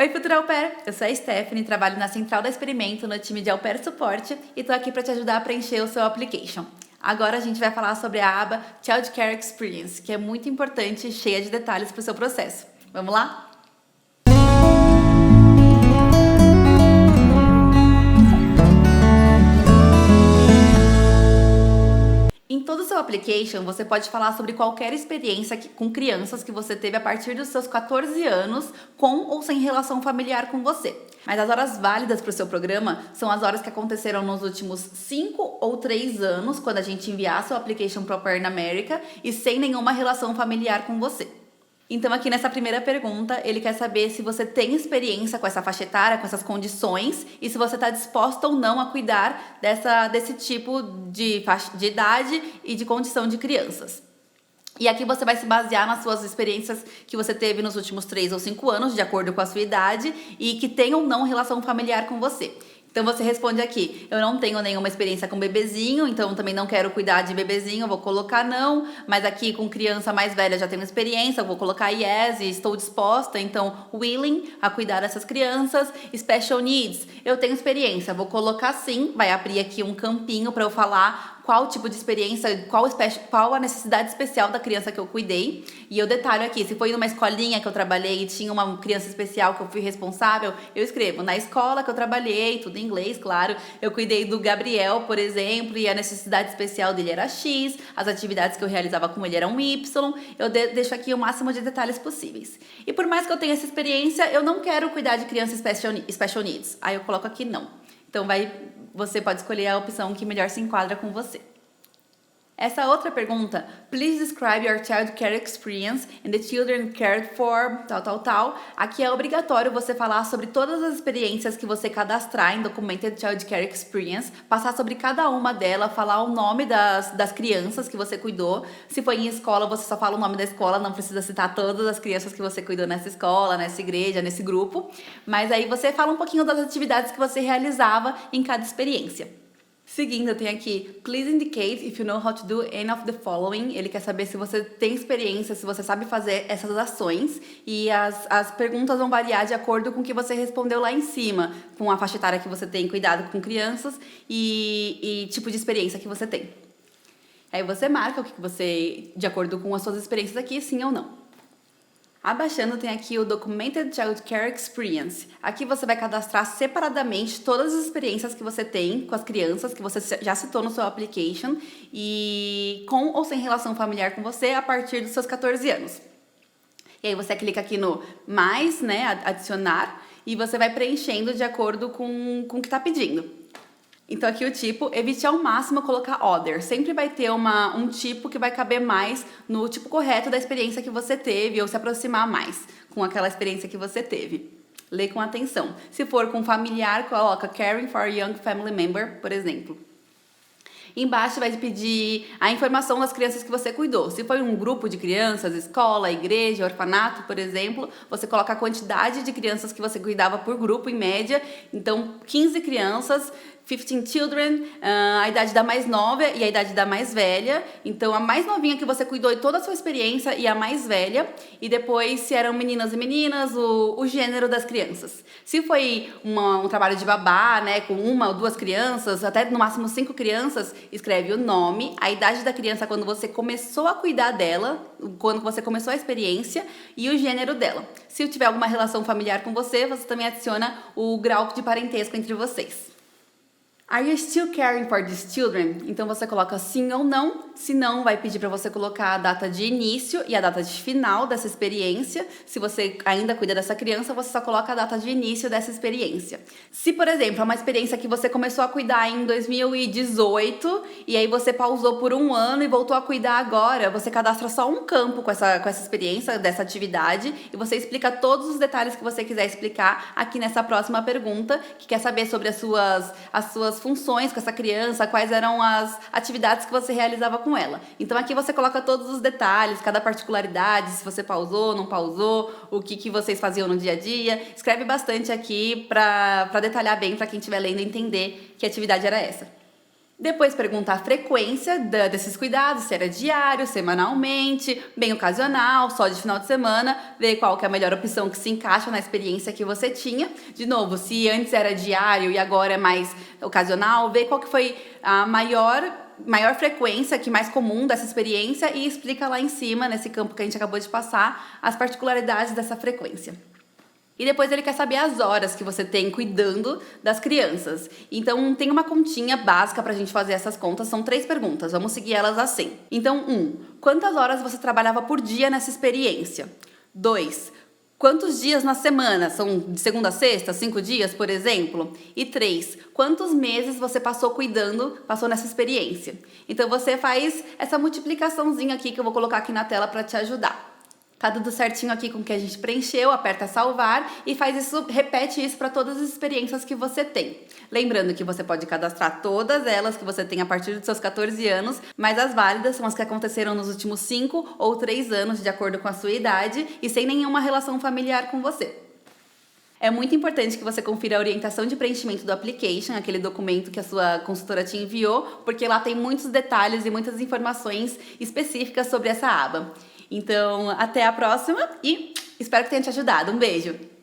Oi, futura au pair! Eu sou a Stephanie, trabalho na Central da Experimento no time de Au Pair Suporte e tô aqui para te ajudar a preencher o seu application. Agora a gente vai falar sobre a aba Child Care Experience, que é muito importante e cheia de detalhes para o seu processo. Vamos lá? Em todo o seu application, você pode falar sobre qualquer experiência com crianças que você teve a partir dos seus 14 anos, com ou sem relação familiar com você. Mas as horas válidas para o seu programa são as horas que aconteceram nos últimos 5 ou 3 anos, quando a gente enviar seu application para o Au Pair na América e sem nenhuma relação familiar com você. Então aqui nessa primeira pergunta, ele quer saber se você tem experiência com essa faixa etária, com essas condições, e se você está disposta ou não a cuidar desse tipo de idade e de condição de crianças. E aqui você vai se basear nas suas experiências que você teve nos últimos 3 ou 5 anos, de acordo com a sua idade, e que tem ou não relação familiar com você. Então você responde aqui, eu não tenho nenhuma experiência com bebezinho, então também não quero cuidar de bebezinho, eu vou colocar não, mas aqui com criança mais velha já tenho experiência, eu vou colocar yes, e estou disposta, então willing a cuidar dessas crianças. Special needs, eu tenho experiência, vou colocar sim, vai abrir aqui um campinho para eu falar qual tipo de experiência, qual a necessidade especial da criança que eu cuidei. E eu detalho aqui, se foi numa escolinha que eu trabalhei e tinha uma criança especial que eu fui responsável, eu escrevo, na escola que eu trabalhei, tudo em inglês, claro, eu cuidei do Gabriel, por exemplo, e a necessidade especial dele era X, as atividades que eu realizava com ele eram Y, eu deixo aqui o máximo de detalhes possíveis. E por mais que eu tenha essa experiência, eu não quero cuidar de criança special needs. Aí eu coloco aqui não. Então você pode escolher a opção que melhor se enquadra com você. Essa outra pergunta, please describe your child care experience and the children cared for, tal. Aqui é obrigatório você falar sobre todas as experiências que você cadastrar em Documented Child Care Experience, passar sobre cada uma delas, falar o nome das crianças que você cuidou. Se foi em escola, você só fala o nome da escola, não precisa citar todas as crianças que você cuidou nessa escola, nessa igreja, nesse grupo. Mas aí você fala um pouquinho das atividades que você realizava em cada experiência. Seguindo, tem aqui, please indicate if you know how to do any of the following. Ele quer saber se você tem experiência, se você sabe fazer essas ações. E as perguntas vão variar de acordo com o que você respondeu lá em cima, com a faixa etária que você tem, cuidado com crianças e tipo de experiência que você tem. Aí você marca o que você, de acordo com as suas experiências aqui, sim ou não. Abaixando tem aqui o Documented Child Care Experience. Aqui você vai cadastrar separadamente todas as experiências que você tem com as crianças, que você já citou no seu application, e com ou sem relação familiar com você a partir dos seus 14 anos. E aí você clica aqui no mais, né, adicionar, e você vai preenchendo de acordo com o que está pedindo. Então aqui o tipo, evite ao máximo colocar other. Sempre vai ter um tipo que vai caber mais no tipo correto da experiência que você teve ou se aproximar mais com aquela experiência que você teve. Lê com atenção. Se for com familiar, coloca caring for a young family member, por exemplo. Embaixo vai pedir a informação das crianças que você cuidou. Se foi um grupo de crianças, escola, igreja, orfanato, por exemplo, você coloca a quantidade de crianças que você cuidava por grupo, em média. Então, 15 crianças, 15 children, a idade da mais nova e a idade da mais velha. Então, a mais novinha que você cuidou de toda a sua experiência e a mais velha. E depois, se eram meninas e meninas, o gênero das crianças. Se foi um trabalho de babá, né, com 1 ou 2 crianças, até no máximo 5 crianças, escreve o nome, a idade da criança quando você começou a cuidar dela, quando você começou a experiência e o gênero dela. Se tiver alguma relação familiar com você, você também adiciona o grau de parentesco entre vocês. Are you still caring for these children? Então você coloca sim ou não. Se não, vai pedir para você colocar a data de início e a data de final dessa experiência. Se você ainda cuida dessa criança, você só coloca a data de início dessa experiência. Se, por exemplo, é uma experiência que você começou a cuidar em 2018 e aí você pausou por 1 ano e voltou a cuidar agora, você cadastra só um campo com essa experiência, dessa atividade, e você explica todos os detalhes que você quiser explicar aqui nessa próxima pergunta, que quer saber sobre as suas funções com essa criança, quais eram as atividades que você realizava com ela. Então aqui você coloca todos os detalhes, cada particularidade, se você pausou, não pausou, o que vocês faziam no dia a dia. Escreve bastante aqui para detalhar bem para quem estiver lendo entender que atividade era essa. Depois pergunta a frequência desses cuidados, se era diário, semanalmente, bem ocasional, só de final de semana, ver qual que é a melhor opção que se encaixa na experiência que você tinha. De novo, se antes era diário e agora é mais ocasional, ver qual que foi a maior frequência, que mais comum dessa experiência e explica lá em cima, nesse campo que a gente acabou de passar, as particularidades dessa frequência. E depois ele quer saber as horas que você tem cuidando das crianças. Então tem uma continha básica pra gente fazer essas contas, são 3 perguntas, vamos seguir elas assim. Então, 1. Quantas horas você trabalhava por dia nessa experiência? 2. Quantos dias na semana? São de segunda a sexta, 5 dias, por exemplo? E 3. Quantos meses você passou nessa experiência? Então você faz essa multiplicaçãozinha aqui que eu vou colocar aqui na tela para te ajudar. Tá tudo certinho aqui com o que a gente preencheu, aperta salvar e repete isso para todas as experiências que você tem. Lembrando que você pode cadastrar todas elas que você tem a partir dos seus 14 anos, mas as válidas são as que aconteceram nos últimos 5 ou 3 anos, de acordo com a sua idade e sem nenhuma relação familiar com você. É muito importante que você confira a orientação de preenchimento do application, aquele documento que a sua consultora te enviou, porque lá tem muitos detalhes e muitas informações específicas sobre essa aba. Então, até a próxima e espero que tenha te ajudado. Um beijo!